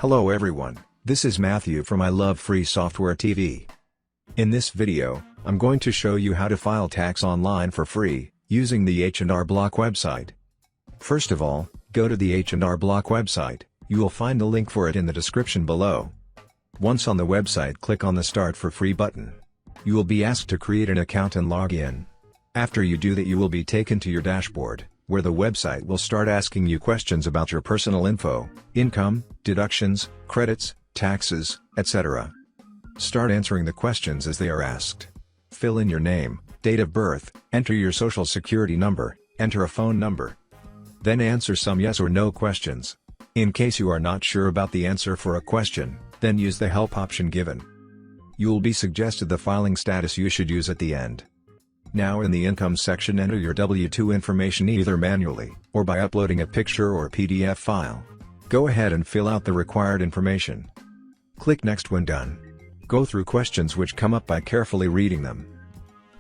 Hello everyone, this is Matthew from I Love Free Software TV. In this video, I'm going to show you how to file tax online for free, using the H&R Block website. First of all, go to the H&R Block website, you will find the link for it in the description below. Once on the website, click on the Start for Free button. You will be asked to create an account and log in. After you do that, you will be taken to your dashboard, where the website will start asking you questions about your personal info, income, deductions, credits, taxes, etc. Start answering the questions as they are asked. Fill in your name, date of birth, enter your social security number, enter a phone number. Then answer some yes or no questions. In case you are not sure about the answer for a question, then use the help option given. You will be suggested the filing status you should use at the end. Now in the income section, enter your W-2 information either manually, or by uploading a picture or PDF file. Go ahead and fill out the required information. Click Next when done. Go through questions which come up by carefully reading them.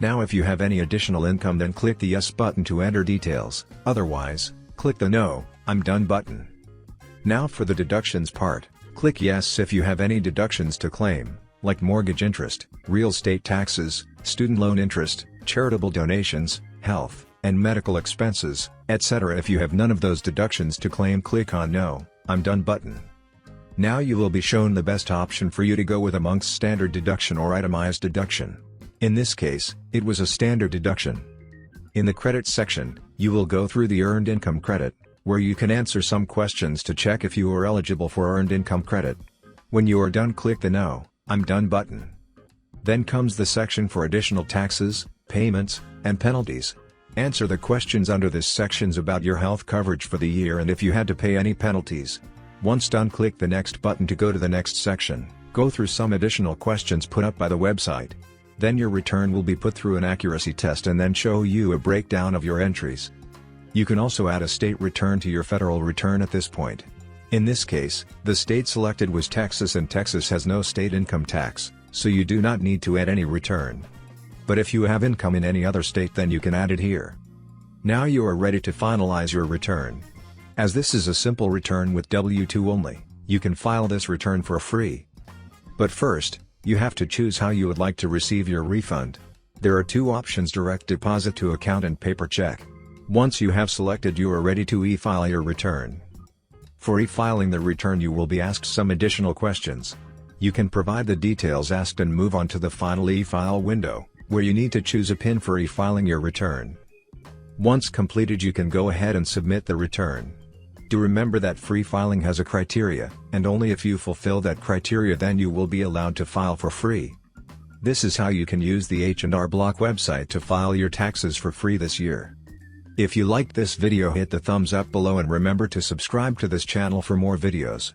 Now if you have any additional income, then click the Yes button to enter details, otherwise, click the No, I'm done button. Now for the deductions part, click Yes if you have any deductions to claim, like mortgage interest, real estate taxes, student loan interest, charitable donations, health and medical expenses, etc. If you have none of those deductions to claim, click on No, I'm done button. Now you will be shown the best option for you to go with amongst standard deduction or itemized deduction. In this case, it was a standard deduction. In the credit section, you will go through the earned income credit, where you can answer some questions to check if you are eligible for earned income credit. When you are done, click the No, I'm done button. Then comes the section for additional taxes, payments, and penalties. Answer the questions under this sections about your health coverage for the year and if you had to pay any penalties. Once done, click the Next button to go to the next section. Go through some additional questions put up by the website. Then your return will be put through an accuracy test and then show you a breakdown of your entries. You can also add a state return to your federal return at this point. In this case, the state selected was Texas, and Texas has no state income tax, so you do not need to add any return. But if you have income in any other state, then you can add it here. Now you are ready to finalize your return. As this is a simple return with W-2 only, you can file this return for free. But first, you have to choose how you would like to receive your refund. There are two options: direct deposit to account and paper check. Once you have selected, you are ready to e-file your return. For e-filing the return, you will be asked some additional questions. You can provide the details asked and move on to the final e-file window, where you need to choose a PIN for e-filing your return. Once completed, you can go ahead and submit the return. Do remember that free filing has a criteria, and only if you fulfill that criteria then you will be allowed to file for free. This is how you can use the H&R Block website to file your taxes for free this year. If you liked this video, hit the thumbs up below and remember to subscribe to this channel for more videos.